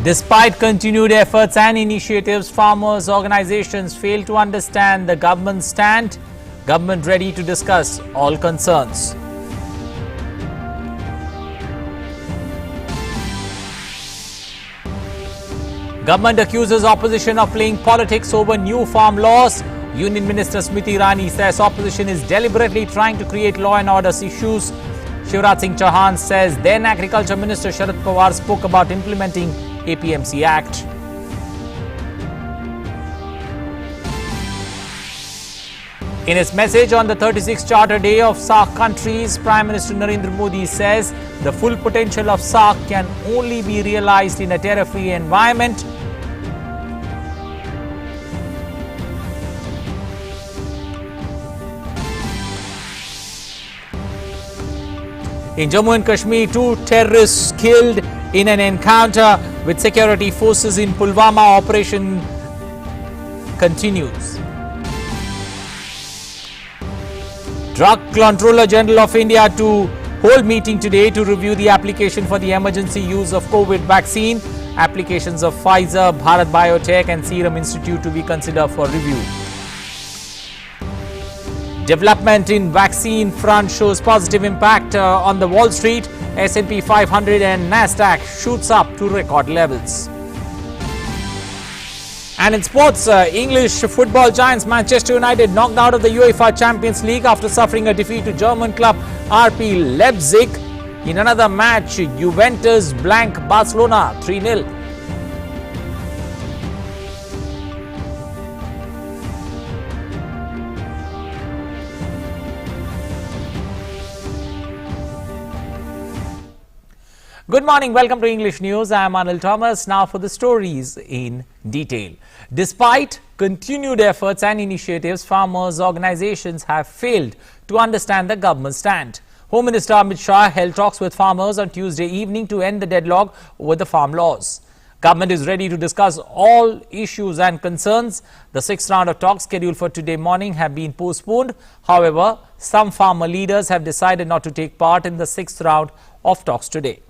Despite continued efforts and initiatives, farmers' organizations fail to understand the government's stand. Government ready to discuss all concerns. Government accuses opposition of playing politics over new farm laws. Union Minister Smriti Irani says opposition is deliberately trying to create law and order issues. Shivraj Singh Chauhan says then Agriculture Minister Sharad Pawar spoke about implementing APMC Act. In his message on the 36th Charter Day of SAARC countries, Prime Minister Narendra Modi says the full potential of SAARC can only be realized in a terror-free environment. In Jammu and Kashmir, 2 terrorists killed in an encounter with security forces in Pulwama. Operation continues. Drug Controller General of India to hold meeting today to review the application for the emergency use of COVID vaccine. Applications of Pfizer, Bharat Biotech and Serum Institute to be considered for review. Development in vaccine front shows positive impact on the Wall Street. S&P 500 and Nasdaq shoots up to record levels. And in sports, English football giants Manchester United knocked out of the UEFA Champions League after suffering a defeat to German club RB Leipzig. In another match, Juventus blank Barcelona 3-0. Good morning, welcome to English News. I am Anil Thomas. Now for the stories in detail. Despite continued efforts and initiatives, farmers' organizations have failed to understand the government's stand. Home Minister Amit Shah held talks with farmers on Tuesday evening to end the deadlock over the farm laws. Government is ready to discuss all issues and concerns. The 6th round of talks scheduled for today morning have been postponed. However, some farmer leaders have decided not to take part in the 6th round of talks today.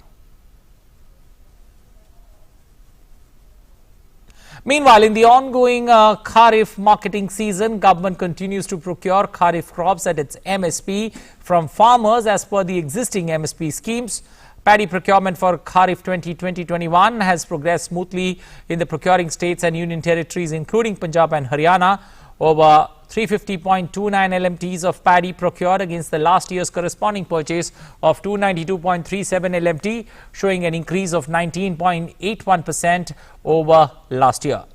Meanwhile, in the ongoing Kharif marketing season, government continues to procure Kharif crops at its MSP from farmers as per the existing MSP schemes. Paddy procurement for Kharif 2020-21 has progressed smoothly in the procuring states and union territories including Punjab and Haryana. Over 350.29 LMTs of paddy procured against the last year's corresponding purchase of 292.37 LMT, showing an increase of 19.81% over last year.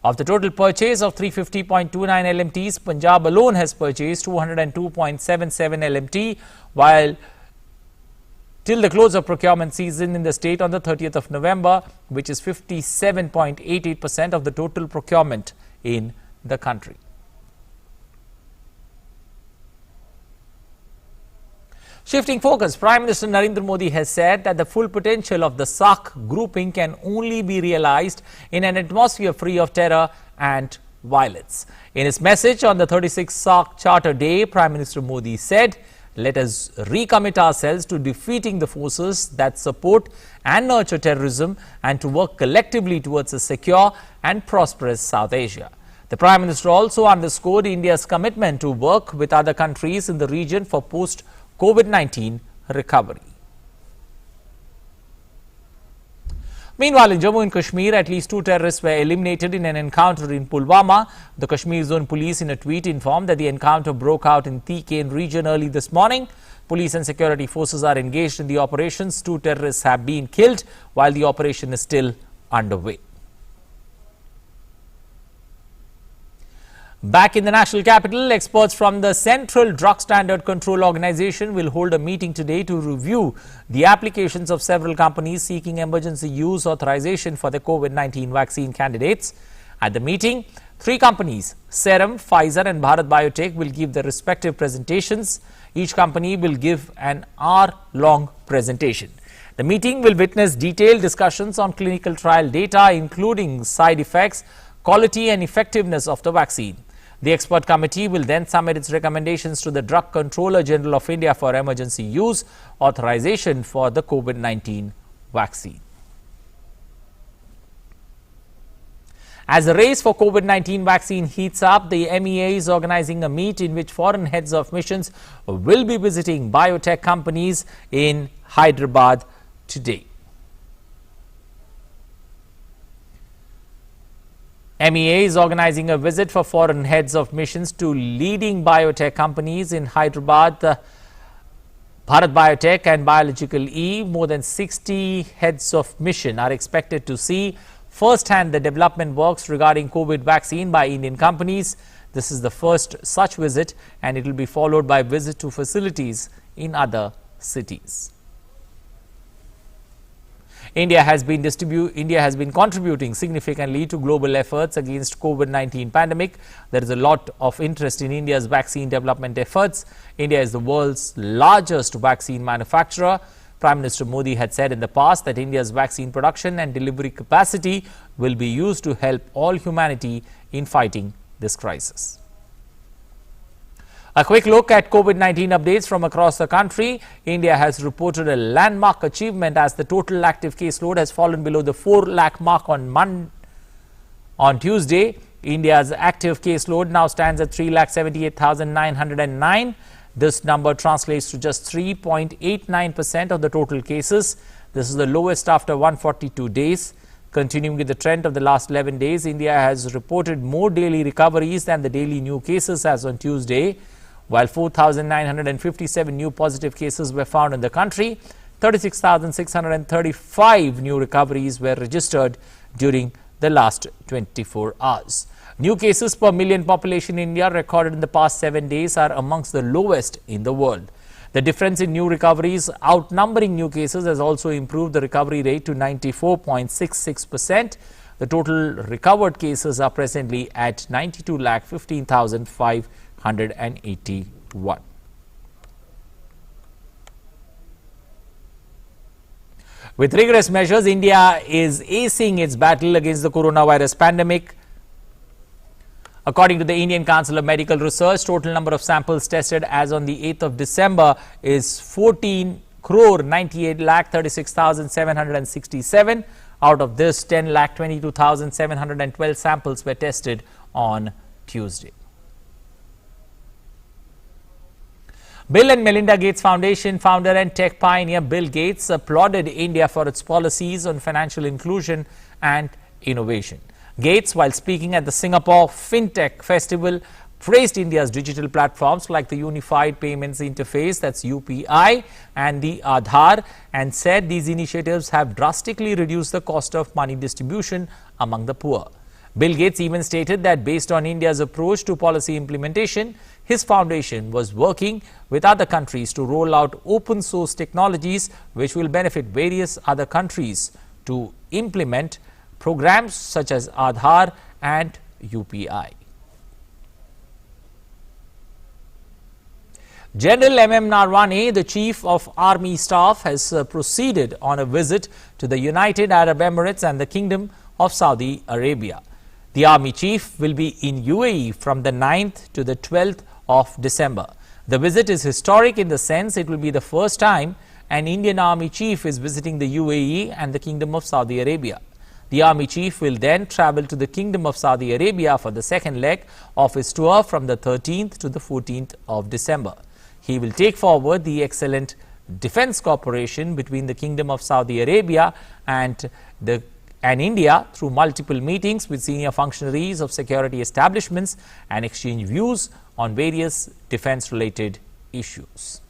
Of the total purchase of 350.29 LMTs, Punjab alone has purchased 202.77 LMT, while till the close of procurement season in the state on the 30th of November, which is 57.88% of the total procurement in the country. Shifting focus, Prime Minister Narendra Modi has said that the full potential of the SAARC grouping can only be realized in an atmosphere free of terror and violence. In his message on the 36th SAARC Charter Day, Prime Minister Modi said, "Let us recommit ourselves to defeating the forces that support and nurture terrorism and to work collectively towards a secure and prosperous South Asia." The Prime Minister also underscored India's commitment to work with other countries in the region for post-COVID-19 recovery. Meanwhile, in Jammu and Kashmir, at least 2 terrorists were eliminated in an encounter in Pulwama. The Kashmir Zone Police in a tweet informed that the encounter broke out in Nikkei region early this morning. Police and security forces are engaged in the operations. 2 terrorists have been killed while the operation is still underway. Back in the national capital, experts from the Central Drug Standard Control Organization will hold a meeting today to review the applications of several companies seeking emergency use authorization for the COVID-19 vaccine candidates. At the meeting, 3 companies, Serum, Pfizer and Bharat Biotech, will give their respective presentations. Each company will give an hour-long presentation. The meeting will witness detailed discussions on clinical trial data, including side effects, quality and effectiveness of the vaccine. The expert committee will then submit its recommendations to the Drug Controller General of India for emergency use authorization for the COVID-19 vaccine. As the race for COVID-19 vaccine heats up, the MEA is organizing a meet in which foreign heads of missions will be visiting biotech companies in Hyderabad today. MEA is organizing a visit for foreign heads of missions to leading biotech companies in Hyderabad. Bharat Biotech and Biological E, more than 60 heads of mission are expected to see first-hand the development works regarding COVID vaccine by Indian companies. This is the first such visit, and it will be followed by visit to facilities in other cities. India has been contributing significantly to global efforts against COVID-19 pandemic. There is a lot of interest in India's vaccine development efforts. India is the world's largest vaccine manufacturer. Prime Minister Modi had said in the past that India's vaccine production and delivery capacity will be used to help all humanity in fighting this crisis. A quick look at COVID-19 updates from across the country. India has reported a landmark achievement as the total active caseload has fallen below the 4 lakh mark on Tuesday. India's active caseload now stands at 3,78,909. This number translates to just 3.89% of the total cases. This is the lowest after 142 days. Continuing with the trend of the last 11 days, India has reported more daily recoveries than the daily new cases as on Tuesday. While 4,957 new positive cases were found in the country, 36,635 new recoveries were registered during the last 24 hours. New cases per million population in India recorded in the past 7 days are amongst the lowest in the world. The difference in new recoveries outnumbering new cases has also improved the recovery rate to 94.66%. The total recovered cases are presently at 92,15,581. With rigorous measures, India is acing its battle against the coronavirus pandemic. According to the Indian Council of Medical Research, total number of samples tested as on the 8th of December is 14,98,36,767. Out of this, 10,22,712 samples were tested on Tuesday. Bill and Melinda Gates Foundation founder and tech pioneer Bill Gates applauded India for its policies on financial inclusion and innovation. Gates, while speaking at the Singapore FinTech Festival, praised India's digital platforms like the Unified Payments Interface, that's UPI, and the Aadhaar, and said these initiatives have drastically reduced the cost of money distribution among the poor. Bill Gates even stated that based on India's approach to policy implementation, his foundation was working with other countries to roll out open source technologies which will benefit various other countries to implement programs such as Aadhaar and UPI. General M.M. Narwane, the Chief of Army Staff, has proceeded on a visit to the United Arab Emirates and the Kingdom of Saudi Arabia. The Army Chief will be in UAE from the 9th to the 12th of December. The visit is historic in the sense it will be the first time an Indian Army Chief is visiting the UAE and the Kingdom of Saudi Arabia. The Army Chief will then travel to the Kingdom of Saudi Arabia for the second leg of his tour from the 13th to the 14th of December. He will take forward the excellent defense cooperation between the Kingdom of Saudi Arabia and India through multiple meetings with senior functionaries of security establishments and exchange views on various defense-related issues.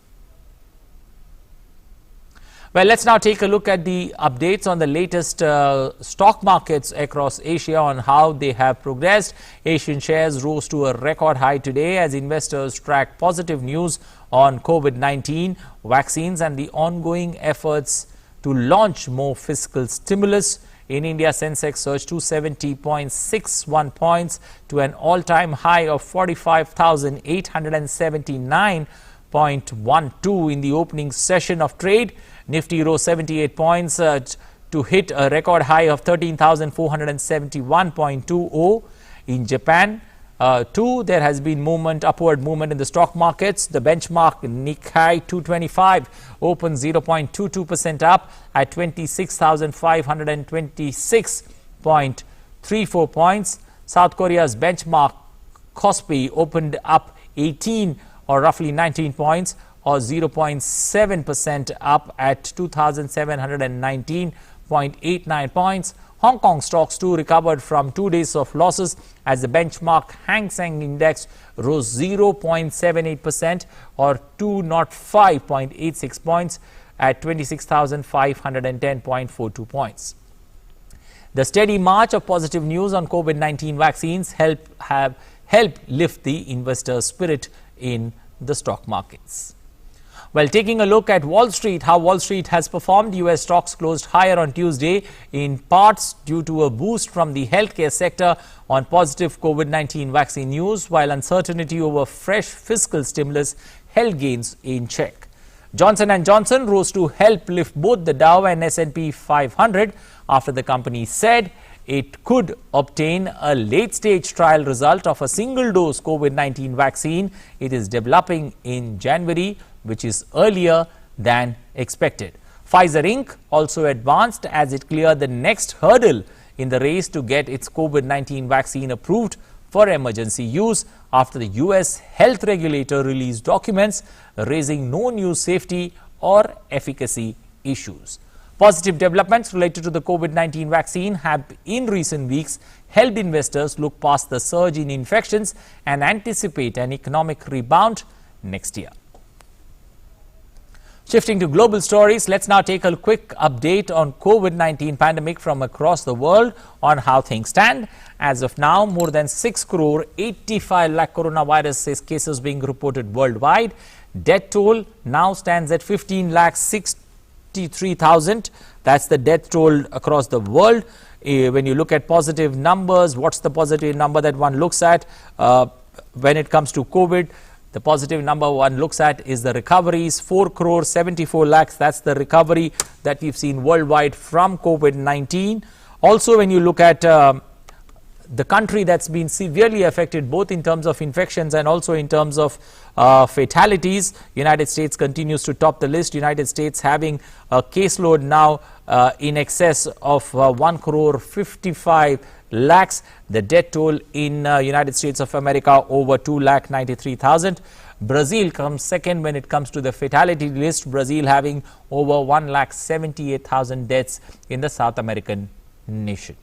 Well, let's now take a look at the updates on the latest stock markets across Asia on how they have progressed. Asian shares rose to a record high today as investors track positive news on COVID-19 vaccines and the ongoing efforts to launch more fiscal stimulus. In India, Sensex surged 270.61 points to an all-time high of 45,879.12 in the opening session of trade. Nifty rose 78 points to hit a record high of 13,471.20. In Japan, too, there has been upward movement in the stock markets. The benchmark Nikkei 225 opened 0.22% up at 26,526.20. 0.34 points. South Korea's benchmark Kospi opened up 18 or roughly 19 points or 0.7% up at 2,719.89 points. Hong Kong stocks too recovered from 2 days of losses as the benchmark Hang Seng Index rose 0.78% or 205.86 points at 26,510.42 points. The steady march of positive news on COVID-19 vaccines have helped lift the investor spirit in the stock markets. Well, taking a look at Wall Street, how Wall Street has performed, US stocks closed higher on Tuesday in parts due to a boost from the healthcare sector on positive COVID-19 vaccine news, while uncertainty over fresh fiscal stimulus held gains in check. Johnson & Johnson rose to help lift both the Dow and S&P 500 after the company said it could obtain a late-stage trial result of a single-dose COVID-19 vaccine it is developing in January, which is earlier than expected. Pfizer Inc. also advanced as it cleared the next hurdle in the race to get its COVID-19 vaccine approved for emergency use after the US health regulator released documents raising no new safety or efficacy issues. Positive developments related to the COVID-19 vaccine have in recent weeks helped investors look past the surge in infections and anticipate an economic rebound next year. Shifting to global stories, let's now take a quick update on COVID-19 pandemic from across the world on how things stand. As of now, more than 6 crore 85 lakh coronavirus cases being reported worldwide. Death toll now stands at 15 lakh 63,000. That's the death toll across the world. When you look at positive numbers, what's the positive number that one looks at when it comes to COVID? The positive number one looks at is the recoveries, 4 crore 74 lakhs. That's the recovery that we've seen worldwide from COVID-19. Also, when you look at the country that's been severely affected both in terms of infections and also in terms of fatalities, United States continues to top the list. United States having a caseload now in excess of 1 crore 55 lakhs. The death toll in United States of America over 2,93,000. Brazil comes second when it comes to the fatality list. Brazil having over 1,78,000 deaths in the South American nation.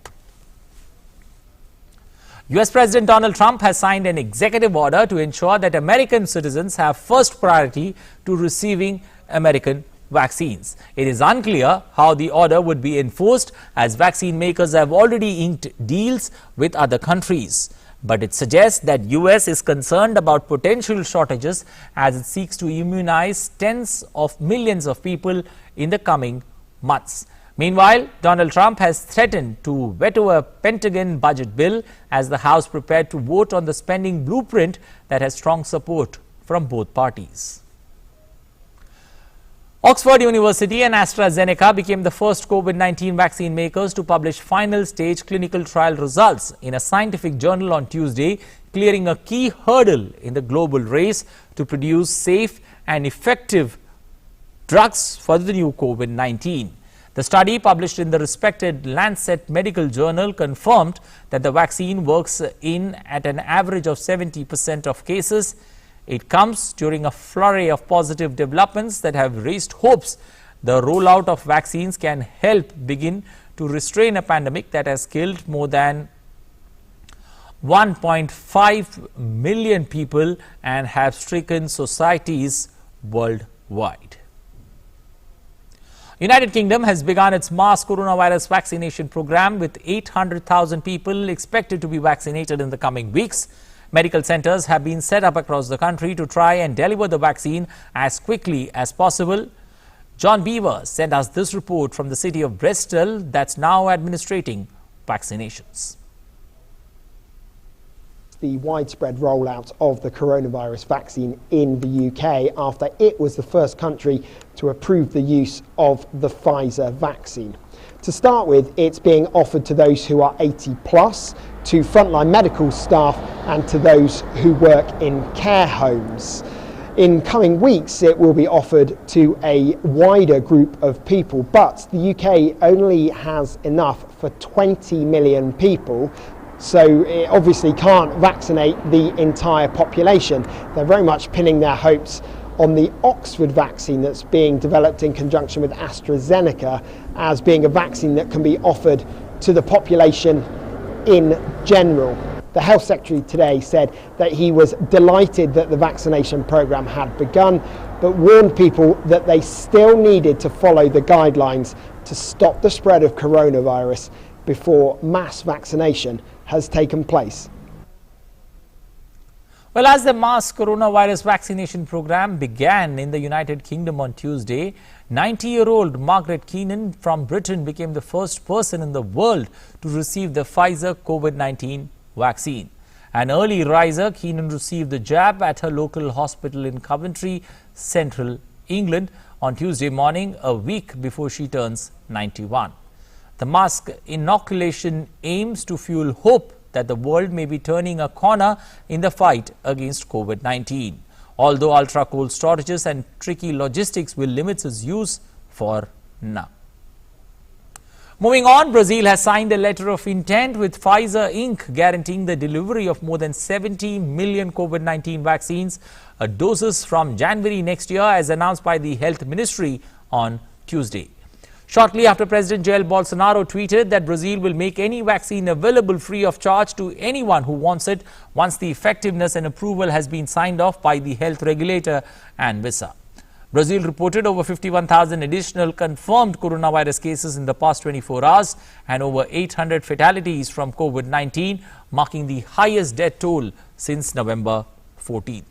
US President Donald Trump has signed an executive order to ensure that American citizens have first priority to receiving American vaccines. It is unclear how the order would be enforced as vaccine makers have already inked deals with other countries. But it suggests that US is concerned about potential shortages as it seeks to immunize tens of millions of people in the coming months. Meanwhile, Donald Trump has threatened to veto a Pentagon budget bill as the House prepared to vote on the spending blueprint that has strong support from both parties. Oxford University and AstraZeneca became the first COVID-19 vaccine makers to publish final stage clinical trial results in a scientific journal on Tuesday, clearing a key hurdle in the global race to produce safe and effective drugs for the new COVID-19. The study, published in the respected Lancet Medical Journal, confirmed that the vaccine works at an average of 70% of cases. It comes during a flurry of positive developments that have raised hopes the rollout of vaccines can help begin to restrain a pandemic that has killed more than 1.5 million people and have stricken societies worldwide. United Kingdom has begun its mass coronavirus vaccination program with 800,000 people expected to be vaccinated in the coming weeks. Medical centers have been set up across the country to try and deliver the vaccine as quickly as possible. John Beaver sent us this report from the city of Bristol that's now administrating vaccinations. The widespread rollout of the coronavirus vaccine in the UK after it was the first country to approve the use of the Pfizer vaccine. To start with, it's being offered to those who are 80 plus, to frontline medical staff and to those who work in care homes. In coming weeks, it will be offered to a wider group of people, but the UK only has enough for 20 million people, so it obviously can't vaccinate the entire population. They're very much pinning their hopes on the Oxford vaccine that's being developed in conjunction with AstraZeneca as being a vaccine that can be offered to the population in general. The Health Secretary today said that he was delighted that the vaccination programme had begun, but warned people that they still needed to follow the guidelines to stop the spread of coronavirus before mass vaccination has taken place. Well, as the mass coronavirus vaccination program began in the United Kingdom on Tuesday, 90-year-old Margaret Keenan from Britain became the first person in the world to receive the Pfizer COVID-19 vaccine. An early riser, Keenan received the jab at her local hospital in Coventry, central England, on Tuesday morning, a week before she turns 91. The mass inoculation aims to fuel hope that the world may be turning a corner in the fight against COVID-19. Although ultra-cold storages and tricky logistics will limit its use for now. Moving on, Brazil has signed a letter of intent with Pfizer Inc. guaranteeing the delivery of more than 70 million COVID-19 vaccines doses from January next year, as announced by the Health Ministry on Tuesday. Shortly after President Jair Bolsonaro tweeted that Brazil will make any vaccine available free of charge to anyone who wants it once the effectiveness and approval has been signed off by the health regulator Anvisa. Brazil reported over 51,000 additional confirmed coronavirus cases in the past 24 hours and over 800 fatalities from COVID-19, marking the highest death toll since November 14th.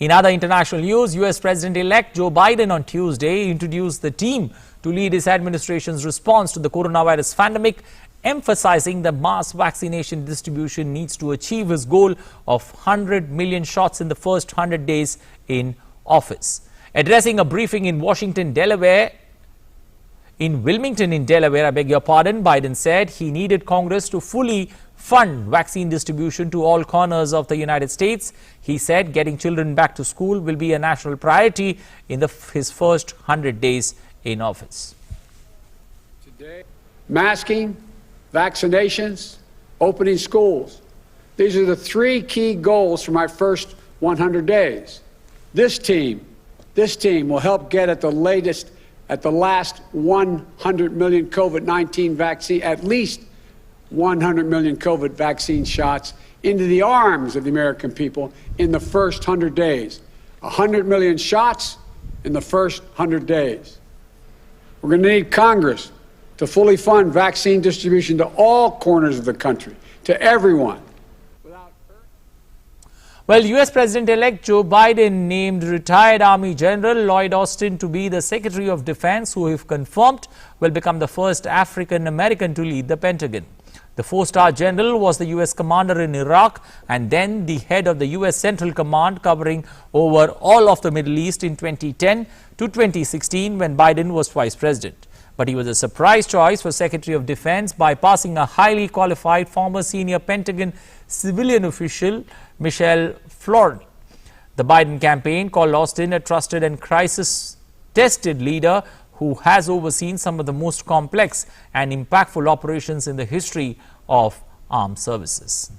In other international news, US President-elect Joe Biden on Tuesday introduced the team to lead his administration's response to the coronavirus pandemic, emphasizing that mass vaccination distribution needs to achieve his goal of 100 million shots in the first 100 days in office. Addressing a briefing in Wilmington, in Delaware, Biden said he needed Congress to fully fund vaccine distribution to all corners of the United States. He said getting children back to school will be a national priority in his first 100 days in office. Today, masking, vaccinations, opening schools. These are the three key goals for my first 100 days. This team will help get at the last 100 million COVID-19 vaccine, at least 100 million COVID vaccine shots into the arms of the American people in the first 100 days. 100 million shots in the first 100 days. We're going to need Congress to fully fund vaccine distribution to all corners of the country, to everyone. Well, US President-elect Joe Biden named retired Army General Lloyd Austin to be the Secretary of Defense, who, if confirmed, will become the first African-American to lead the Pentagon. The four-star general was the U.S. commander in Iraq and then the head of the U.S. Central Command, covering over all of the Middle East in 2010 to 2016 when Biden was vice president. But he was a surprise choice for Secretary of Defense, bypassing a highly qualified former senior Pentagon civilian official, Michelle Flournoy. The Biden campaign called Austin a trusted and crisis-tested leader who has overseen some of the most complex and impactful operations in the history of armed services.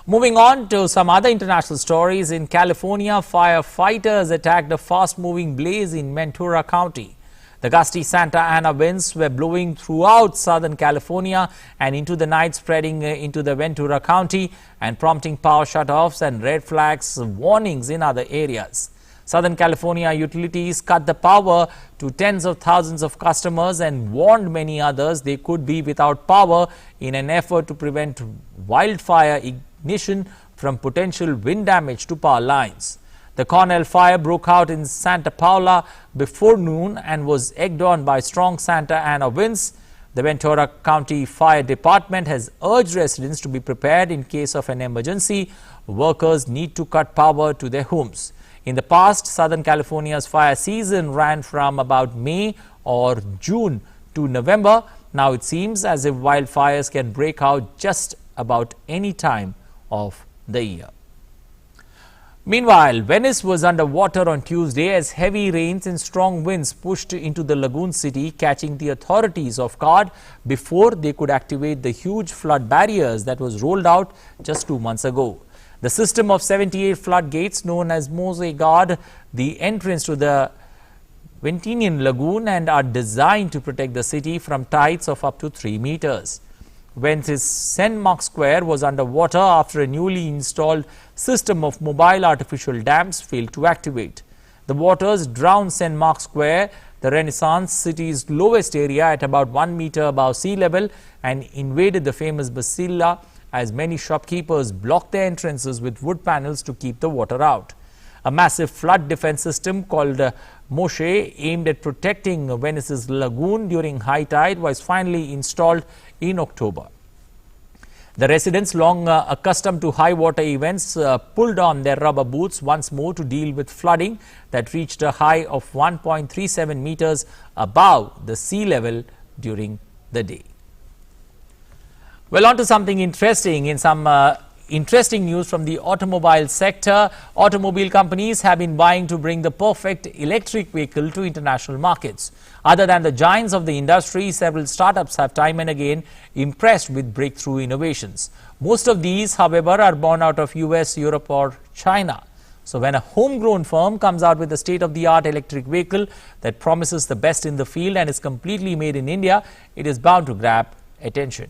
Moving on to some other international stories, in California, firefighters attacked a fast-moving blaze in Ventura County. The gusty Santa Ana winds were blowing throughout Southern California and into the night, spreading into the Ventura County and prompting power shutoffs and red flags warnings in other areas. Southern California utilities cut the power to tens of thousands of customers and warned many others they could be without power in an effort to prevent wildfire ignition from potential wind damage to power lines. The Cornell fire broke out in Santa Paula before noon and was egged on by strong Santa Ana winds. The Ventura County Fire Department has urged residents to be prepared in case of an emergency. Workers need to cut power to their homes. In the past, Southern California's fire season ran from about May or June to November. Now it seems as if wildfires can break out just about any time of the year. Meanwhile, Venice was under water on Tuesday as heavy rains and strong winds pushed into the lagoon city, catching the authorities off guard before they could activate the huge flood barriers that was rolled out just 2 months ago. The system of 78 floodgates known as Mosaic guard the entrance to the Ventinian lagoon and are designed to protect the city from tides of up to 3 meters. Venice's St. Mark's Square was underwater after a newly installed system of mobile artificial dams failed to activate. The waters drowned St. Mark's Square, the Renaissance city's lowest area, at about 1 meter above sea level, and invaded the famous Basilica as many shopkeepers blocked their entrances with wood panels to keep the water out. A massive flood defense system called Moshe, aimed at protecting Venice's lagoon during high tide, was finally installed in October. The residents, long accustomed to high water events, pulled on their rubber boots once more to deal with flooding that reached a high of 1.37 meters above the sea level during the day. Well, on to something interesting. In some interesting news from the automobile sector, automobile companies have been vying to bring the perfect electric vehicle to international markets. Other than the giants of the industry, several startups have time and again impressed with breakthrough innovations. Most of these, however, are born out of US, Europe or China. So when a homegrown firm comes out with a state-of-the-art electric vehicle that promises the best in the field and is completely made in India, it is bound to grab attention.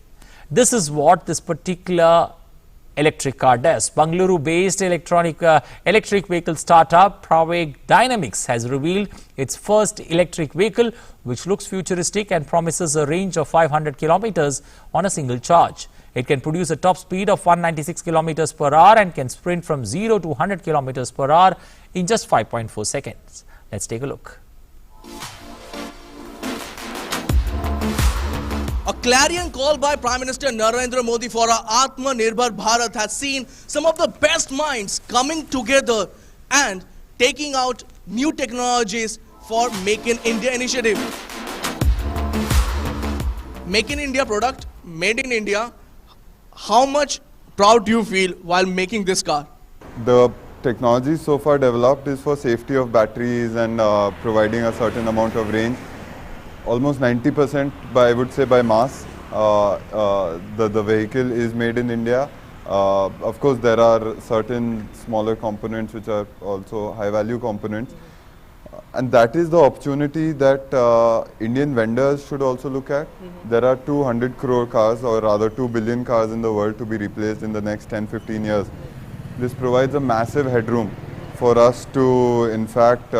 This is what this particular electric car does. Bangalore-based electric vehicle startup Praveg Dynamics has revealed its first electric vehicle, which looks futuristic and promises a range of 500 kilometers on a single charge. It can produce a top speed of 196 kilometers per hour and can sprint from 0 to 100 kilometers per hour in just 5.4 seconds. Let's take a look. A clarion call by Prime Minister Narendra Modi for our Atmanirbhar Bharat has seen some of the best minds coming together and taking out new technologies for Make in India initiative. Make in India product, made in India. How much proud do you feel while making this car? The technology so far developed is for safety of batteries and providing a certain amount of range. Almost 90% I would say by mass, the vehicle is made in India. Of course, there are certain smaller components which are also high value components. And that is the opportunity that Indian vendors should also look at. There are 200 crore cars, or rather 2 billion cars in the world to be replaced in the next 10-15 years. This provides a massive headroom for us to, in fact,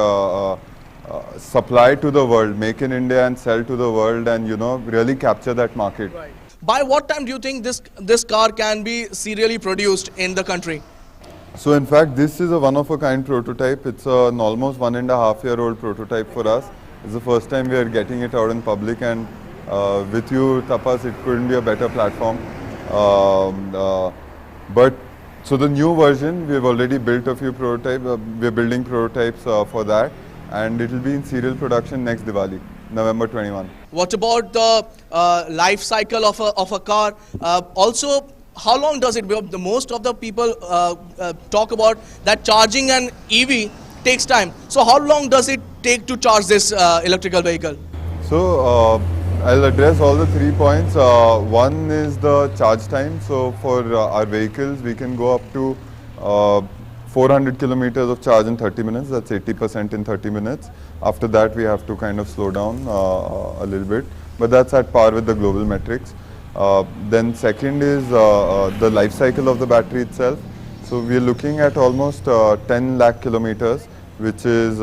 supply to the world, make in India and sell to the world, and really capture that market. Right. By what time do you think this car can be serially produced in the country? So in fact, this is a one-of-a-kind prototype. It's an almost 1.5-year-old prototype for us. It's the first time we are getting it out in public, and with you, Tapas, it couldn't be a better platform. So the new version, we've already built a few prototypes. We're building prototypes for that, and it will be in serial production next Diwali, November 21. What about the life cycle of a car? Also, how long does it? Most of the people talk about that charging an EV takes time. So how long does it take to charge this electrical vehicle? So I'll address all the 3 points. One is the charge time. So for our vehicles, we can go up to 400 kilometers of charge in 30 minutes. That's 80% in 30 minutes. After that, we have to kind of slow down a little bit. But that's at par with the global metrics. Then second is the life cycle of the battery itself. So we're looking at almost 10 lakh kilometers, which is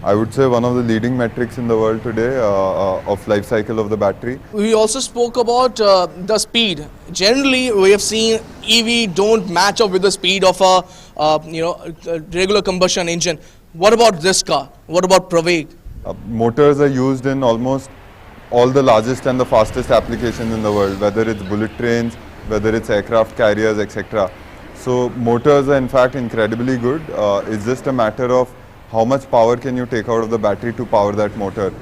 I would say one of the leading metrics in the world today of life cycle of the battery. We also spoke about the speed. Generally, we have seen EV don't match up with the speed of a regular combustion engine. What about this car? What about Praveg? Motors are used in almost all the largest and the fastest applications in the world, whether it's bullet trains, whether it's aircraft carriers, etc. So motors are in fact incredibly good. It's just a matter of how much power can you take out of the battery to power that motor.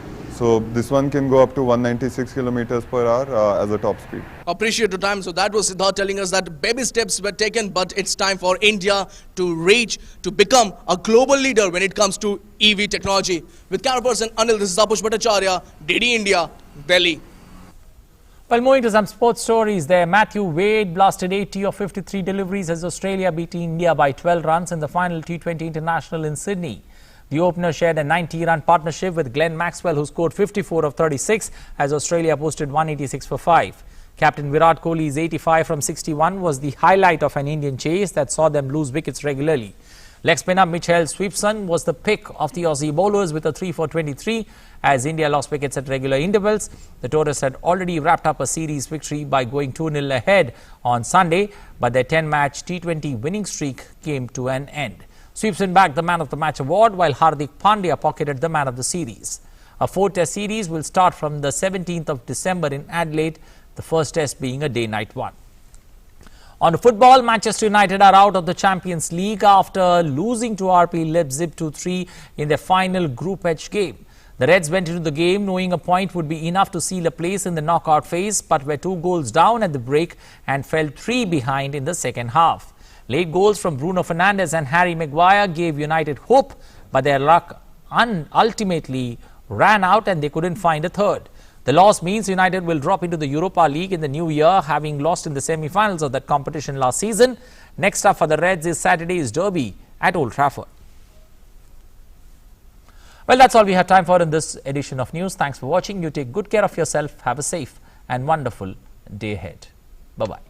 So this one can go up to 196 kilometers per hour as a top speed. Appreciate your time. So that was Siddharth telling us that baby steps were taken, but it's time for India to reach, to become a global leader when it comes to EV technology. With camera person Anil, this is Apush Bhattacharya, DD India, Delhi. Well, moving to some sports stories there, Matthew Wade blasted 80 of 53 deliveries as Australia beat India by 12 runs in the final T20 International in Sydney. The opener shared a 90-run partnership with Glenn Maxwell, who scored 54 of 36 as Australia posted 186 for 5. Captain Virat Kohli's 85 from 61 was the highlight of an Indian chase that saw them lose wickets regularly. Leg spinner Mitchell Sweepson was the pick of the Aussie bowlers with a 3 for 23 as India lost wickets at regular intervals. The Tourists had already wrapped up a series victory by going 2-0 ahead on Sunday, but their 10-match T20 winning streak came to an end. Sweepson bagged the Man of the Match award, while Hardik Pandya pocketed the Man of the Series. A 4-test series will start from the 17th of December in Adelaide, the first test being a day-night one. On to football, Manchester United are out of the Champions League after losing to RB Leipzig 2-3 in their final Group H game. The Reds went into the game knowing a point would be enough to seal a place in the knockout phase, but were 2 goals down at the break and fell 3 behind in the second half. Late goals from Bruno Fernandes and Harry Maguire gave United hope, but their luck ultimately ran out and they couldn't find a third. The loss means United will drop into the Europa League in the new year, having lost in the semi-finals of that competition last season. Next up for the Reds is Saturday's derby at Old Trafford. Well, that's all we have time for in this edition of news. Thanks for watching. You take good care of yourself. Have a safe and wonderful day ahead. Bye-bye.